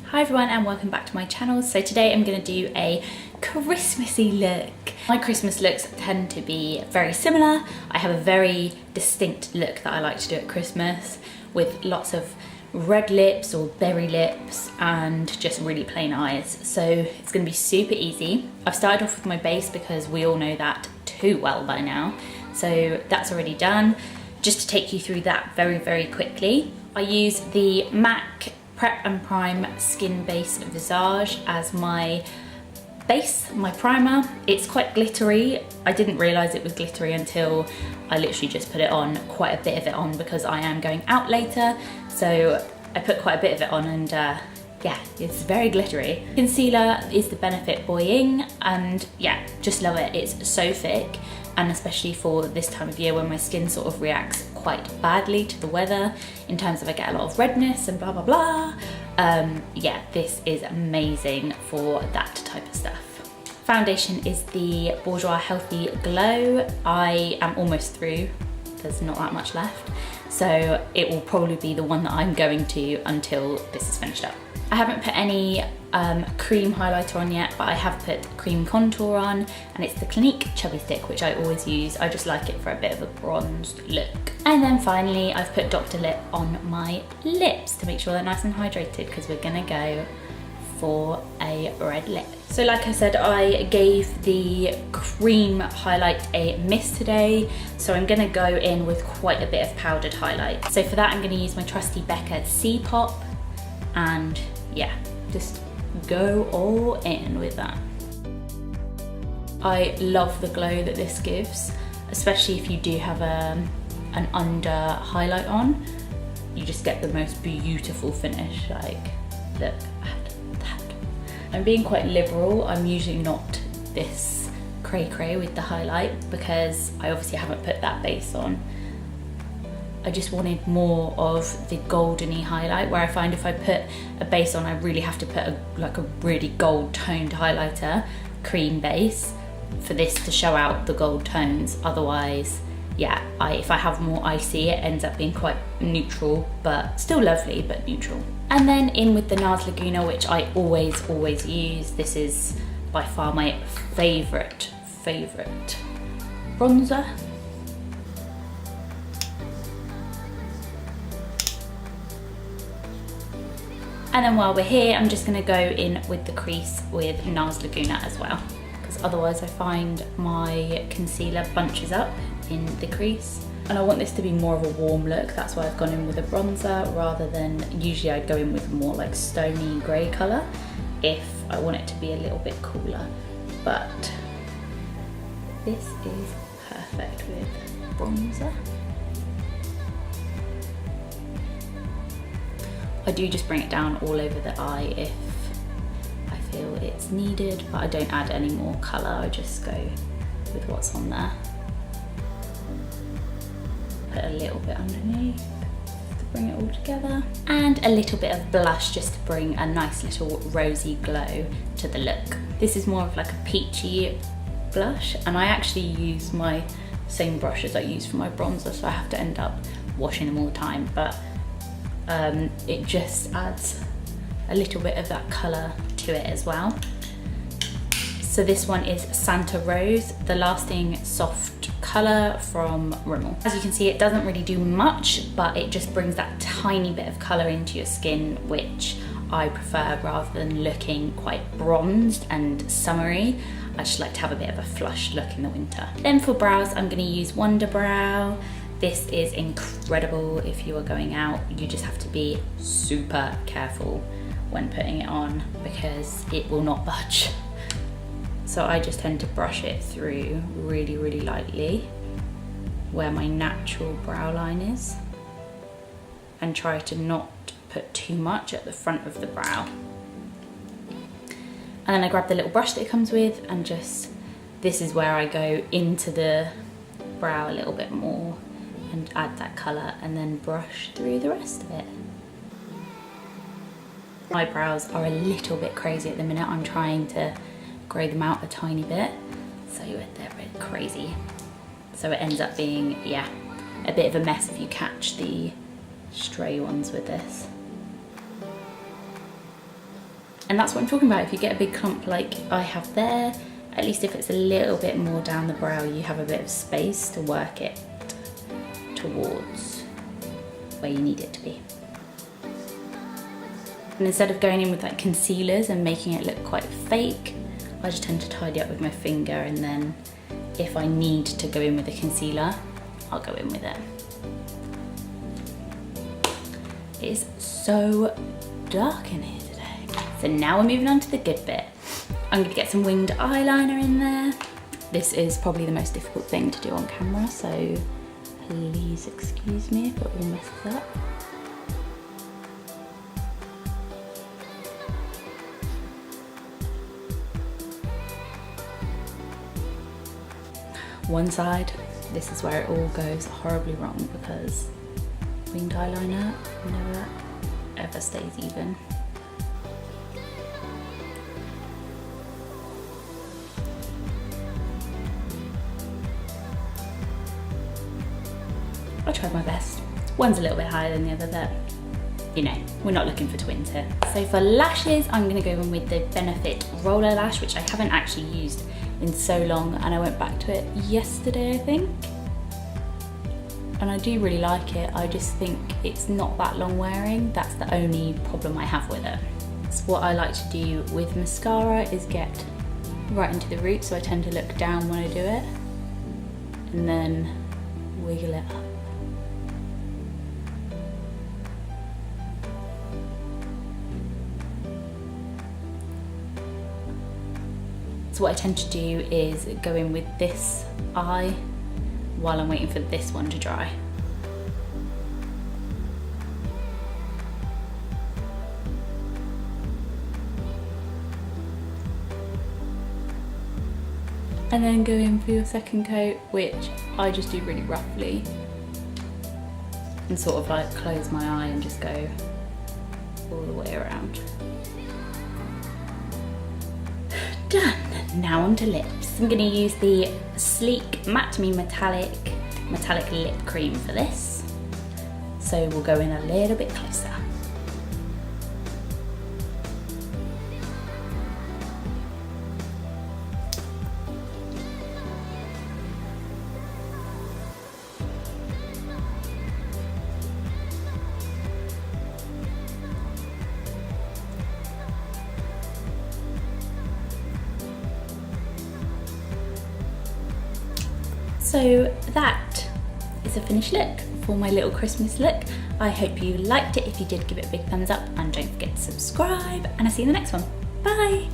Hi everyone and welcome back to my channel. So today I'm going to do a Christmassy look. My Christmas looks tend to be very similar. I have a very distinct look that I like to do at Christmas with lots of red lips or berry lips and just really plain eyes. So it's going to be super easy. I've started off with my base because we all know that too well by now. So that's already done. Just to take you through that very quickly. I use the MAC Prep and Prime Skin Base Visage as my base, my primer. It's quite glittery. I didn't realise it was glittery until I literally just put it on, quite a bit of it on because I am going out later. So I put quite a bit of it on and yeah, it's very glittery. Concealer is the Benefit Boi-ing and yeah, just love it. It's so thick and especially for this time of year when my skin sort of reacts quite badly to the weather in terms of I get a lot of redness and blah blah blah. Yeah, this is amazing for that type of stuff. Foundation is the Bourjois Healthy Glow. I am almost through, there's not that much left. So it will probably be the one that I'm going to until this is finished up. I haven't put any cream highlighter on yet, but I have put cream contour on and it's the Clinique Chubby Stick, which I always use. I just like it for a bit of a bronzed look. And then finally, I've put Dr. Lipp on my lips to make sure they're nice and hydrated because we're gonna go for a red lip. So like I said, I gave the cream highlight a miss today, so I'm gonna go in with quite a bit of powdered highlight. So for that, I'm gonna use my trusty Becca C-Pop and yeah, just go all in with that. I love the glow that this gives, especially if you do have an under highlight on. You just get the most beautiful finish. Like, look at that. I'm being quite liberal. I'm usually not this cray with the highlight because I obviously haven't put that base on. I just wanted more of the goldeny highlight, where I find if I put a base on, I really have to put like a really gold toned highlighter, cream base, for this to show out the gold tones. Otherwise, yeah, if I have more icy, it ends up being quite neutral, but still lovely, but neutral. And then in with the Nars Laguna, which I always use. This is by far my favorite bronzer. And then while we're here, I'm just gonna go in with the crease with Nars Laguna as well, because otherwise I find my concealer bunches up in the crease. And I want this to be more of a warm look, that's why I've gone in with a bronzer rather than, usually I'd go in with more like stony grey colour if I want it to be a little bit cooler. But this is perfect with bronzer. I do just bring it down all over the eye if I feel it's needed, but I don't add any more colour, I just go with what's on there. Put a little bit underneath to bring it all together. And a little bit of blush just to bring a nice little rosy glow to the look. This is more of like a peachy blush, and I actually use my same brush as I use for my bronzer, so I have to end up washing them all the time, but it just adds a little bit of that colour to it as well. So this one is Santa Rose, the lasting soft colour from Rimmel. As you can see, it doesn't really do much, but it just brings that tiny bit of colour into your skin, which I prefer rather than looking quite bronzed and summery. I just like to have a bit of a flush look in the winter. Then for brows, I'm going to use Wunderbrow. This is incredible if you are going out. You just have to be super careful when putting it on because it will not budge. So I just tend to brush it through really lightly where my natural brow line is and try to not put too much at the front of the brow. And then I grab the little brush that it comes with and just, this is where I go into the brow a little bit more and add that colour and then brush through the rest of it. My brows are a little bit crazy at the minute. I'm trying to grey them out a tiny bit, so they're a bit crazy. So it ends up being, yeah, a bit of a mess if you catch the stray ones with this. And that's what I'm talking about. If you get a big clump like I have there, at least if it's a little bit more down the brow, you have a bit of space to work it towards where you need it to be. And instead of going in with like concealers and making it look quite fake, I just tend to tidy up with my finger, and then if I need to go in with a concealer, I'll go in with it. It is so dark in here today. So now we're moving on to the good bit. I'm gonna get some winged eyeliner in there. This is probably the most difficult thing to do on camera, so please excuse me if it all messes up. One side, this is where it all goes horribly wrong, because winged eyeliner never ever stays even. I tried my best. One's a little bit higher than the other, but you know, we're not looking for twins here. So for lashes, I'm gonna go in with the Benefit Roller Lash, which I haven't actually used in so long, and I went back to it yesterday, I think. And I do really like it. I just think it's not that long wearing. That's the only problem I have with it. So what I like to do with mascara is get right into the root, so I tend to look down when I do it, and then wiggle it up. So what I tend to do is go in with this eye while I'm waiting for this one to dry. And then go in for your second coat, which I just do really roughly, and sort of like close my eye and just go all the way around. Done. Now on to lips. I'm going to use the Sleek Matte Me Metallic Lip Cream for this. So we'll go in a little bit closer. So that is a finished look for my little Christmas look. I hope you liked it. If you did, give it a big thumbs up and don't forget to subscribe, and I'll see you in the next one. Bye!